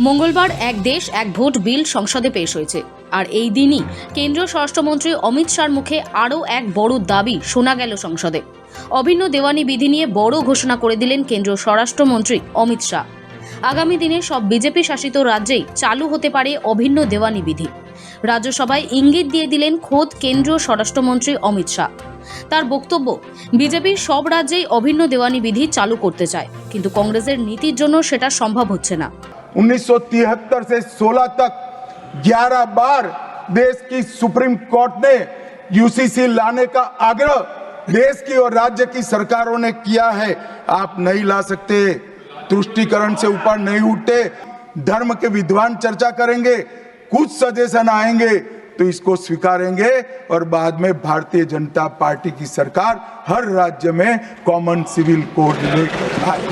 মঙ্গলবার এক দেশ এক ভোট বিল সংসদে পেশ হয়েছে। আর এই দিনই কেন্দ্রীয় স্বরাষ্ট্রমন্ত্রী অমিত শাহর মুখে আরও এক বড় দাবি শোনা গেল সংসদে। অভিন্ন দেওয়ানি বিধি নিয়ে বড় ঘোষণা করে দিলেন কেন্দ্রীয় স্বরাষ্ট্রমন্ত্রী অমিত শাহ। আগামী দিনে সব বিজেপি শাসিত রাজ্যেই চালু হতে পারে অভিন্ন দেওয়ানি বিধি। রাজ্যসভায় ইঙ্গিত দিয়ে দিলেন খোদ কেন্দ্রীয় স্বরাষ্ট্রমন্ত্রী অমিত শাহ। তার বক্তব্য, বিজেপি সব রাজ্যেই অভিন্ন দেওয়ানি বিধি চালু করতে চায়, কিন্তু কংগ্রেসের নীতির জন্য সেটা সম্ভব হচ্ছে না। 1973 से 16 तक 11 बार देश की सुप्रीम कोर्ट ने यूसीसी लाने का आग्रह देश की और राज्य की सरकारों ने किया है। आप नहीं ला सकते, तुष्टीकरण से ऊपर नहीं उठते। धर्म के विद्वान चर्चा करेंगे, कुछ सजेशन आएंगे तो इसको स्वीकारेंगे और बाद में भारतीय जनता पार्टी की सरकार हर राज्य में कॉमन सिविल कोड लेकर आए।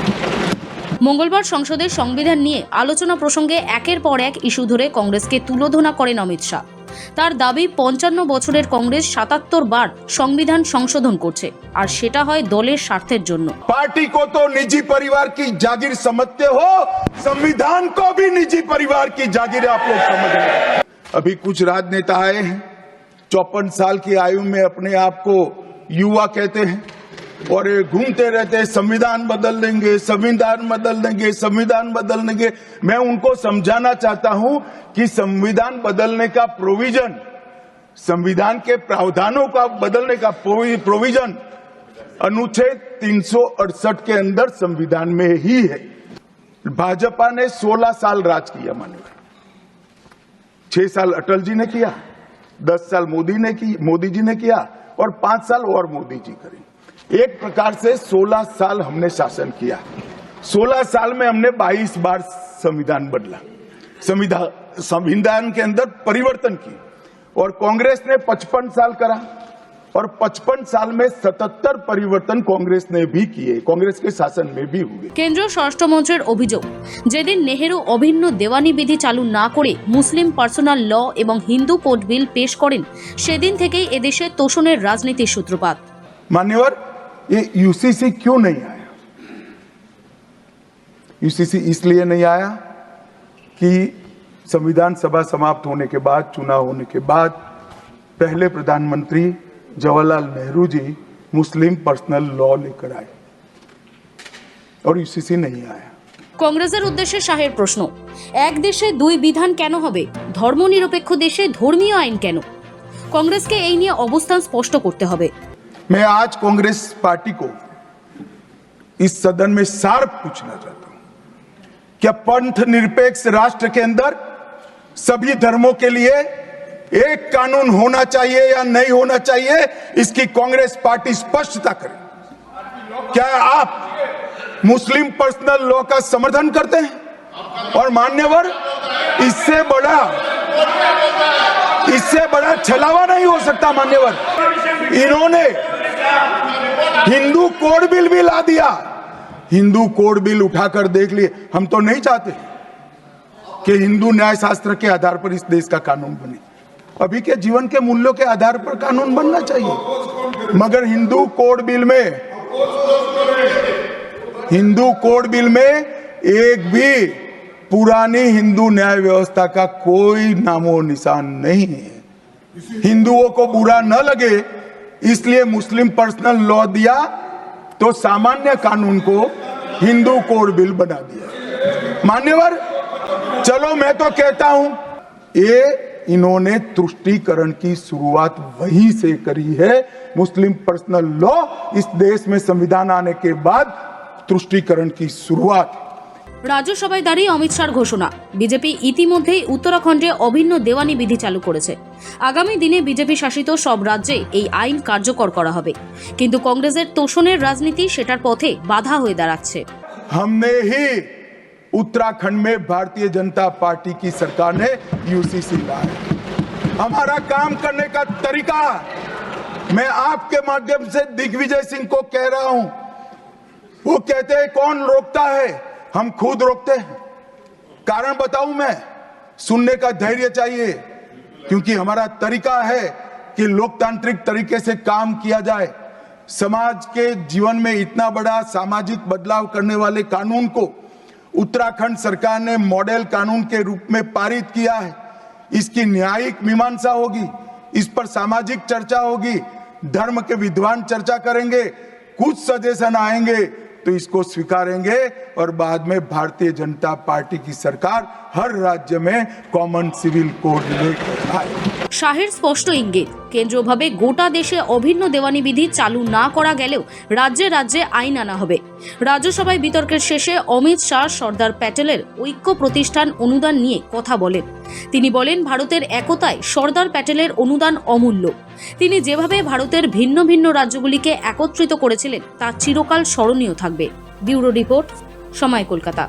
মঙ্গলবার সংসদে সংবিধান নিয়ে আলোচনা প্রসঙ্গে একের পর এক ইস্যু ধরে কংগ্রেসকে তুলোধনা করেন অমিত শাহ। তার দাবি, 55 বছরের কংগ্রেস 77 বার সংবিধান সংশোধন করছে, আর সেটা হয় দলের স্বার্থের জন্য। पार्टी को तो निजी परिवार की जागीर समझते हो, संविधान को भी निजी परिवार की जागीर आप लोग समझ रहे हैं। अभी कुछ राजनेता आए हैं, 54 साल की आयु में अपने आप को युवा कहते हैं और ये घूमते रहते हैं, संविधान बदल देंगे, संविधान बदल देंगे, संविधान बदल देंगे। मैं उनको समझाना चाहता हूं कि संविधान बदलने का प्रोविजन, संविधान के प्रावधानों का बदलने का प्रोविजन अनुच्छेद 368 के अंदर संविधान में ही है। भाजपा ने 16 साल राज किया, माननीय 6 साल अटल जी ने किया, 10 साल मोदी जी ने किया और 5 साल और मोदी जी करेंगे। एक प्रकार से 16 साल हमने शासन किया। 16 साल में हमने 22 बार संविधान बदला, संविधान के अंदर परिवर्तन की, और कांग्रेस ने 55 साल करा और 55 साल में 77 परिवर्तन कांग्रेस ने भी किए, कांग्रेस के शासन में भी हुए। কেন্দ্রীয় স্বরাষ্ট্রমন্ত্রীর অভিযোগ, যেদিন নেহেরু অভিন্ন দেওয়ানি বিধি চালু না করে মুসলিম পার্সোনাল ল এবং হিন্দু কোড বিল পেশ করেন, সেদিন থেকেই এদেশে তোষণের রাজনীতির সূত্রপাত। मान्यवर, ये यूसीसी क्यों नहीं आया? यूसीसी इसलिए नहीं आया कि संविधान सभा समाप्त होने के बाद, चुनाव होने के बाद, पहले प्रधानमंत्री जवाहरलाल नेहरू जी मुस्लिम पर्सनल लॉ लेकर आए और यूसीसी नहीं आया। কংগ্রেসের উদ্দেশ্যে শাহের প্রশ্ন, এক দেশে দুই বিধান কেন হবে? ধর্মনিরপেক্ষ দেশে ধর্মীয় আইন কেন? কংগ্রেসকে এই নিয়ে অবস্থান স্পষ্ট করতে হবে। मैं आज कांग्रेस पार्टी को इस सदन में सार्थ पूछना चाहता हूं, क्या पंथ निरपेक्ष राष्ट्र के अंदर सभी धर्मों के लिए एक कानून होना चाहिए या नहीं होना चाहिए? इसकी कांग्रेस पार्टी स्पष्टता करे। क्या आप मुस्लिम पर्सनल लॉ का समर्थन करते हैं? और मान्यवर, इससे बड़ा छलावा नहीं हो सकता। मान्यवर, इन्होंने हिंदू कोड बिल भी ला दिया। हिंदू कोड बिल उठाकर देख लिए। हम तो नहीं चाहते कि हिंदू न्याय शास्त्र के आधार पर इस देश का कानून बने, अभी के जीवन के मूल्यों के आधार पर कानून बनना चाहिए। मगर हिंदू कोड बिल में एक भी पुरानी हिंदू न्याय व्यवस्था का कोई नामो निशान नहीं है। हिंदुओं को बुरा न लगे इसलिए मुस्लिम पर्सनल लॉ दिया, तो सामान्य कानून को हिंदू कोड बिल बना दिया। मान्यवर, चलो मैं तो कहता हूं, ये इन्होंने तुष्टीकरण की शुरुआत वहीं से करी है। मुस्लिम पर्सनल लॉ इस देश में संविधान आने के बाद तुष्टीकरण की शुरुआत। রাজ্যসভায় দাঁড়িয়ে অমিত শাহর ঘোষণা, বিজেপি ইতিমধ্যেই উত্তরাখণ্ডে অভিন্ন দেওয়ানি বিধি চালু করেছে। আগামী দিনে বিজেপি শাসিত সব রাজ্যে এই আইন কার্যকর করা হবে, কিন্তু কংগ্রেসের তোষণের রাজনীতি সেটার পথে বাধা হয়ে দাঁড়াচ্ছে। हमने ही उत्तराखंड में भारतीय जनता पार्टी की सरकार ने यूसीसी लाया। हमारा काम करने का तरीका, मैं आपके माध्यम से दिग्विजय सिंह को कह रहा हूं, वो कहते हैं कौन रोकता है? हम खुद रोकते हैं। कारण बताऊं मैं? सुनने का धैर्य चाहिए, क्योंकि हमारा तरीका है कि लोकतांत्रिक तरीके से काम किया जाए। समाज के जीवन में इतना बड़ा सामाजिक बदलाव करने वाले कानून को उत्तराखंड सरकार ने मॉडल कानून के रूप में पारित किया है। इसकी न्यायिक मीमांसा होगी, इस पर सामाजिक चर्चा होगी, धर्म के विद्वान चर्चा करेंगे, कुछ सजेशन आएंगे तो इसको स्वीकारेंगे और बाद में भारतीय जनता पार्टी की सरकार हर राज्य में कॉमन सिविल कोड लेकर आए। শাহের স্পষ্ট ইঙ্গিত, কেন্দ্রীয়ভাবে গোটা দেশে অভিন্ন দেওয়ানি বিধি চালু না করা গেলেও রাজ্যে রাজ্যে আইন আনা হবে। রাজ্যসভায় বিতর্কের শেষে অমিত শাহ সর্দার প্যাটেলের ঐক্য প্রতিষ্ঠান অনুদান নিয়ে কথা বলেন। তিনি বলেন, ভারতের একতায় সর্দার প্যাটেলের অনুদান অমূল্য। তিনি যেভাবে ভারতের ভিন্ন ভিন্ন রাজ্যগুলিকে একত্রিত করেছিলেন তা চিরকাল স্মরণীয় থাকবে। ব্যুরো রিপোর্ট, সময় কলকাতা।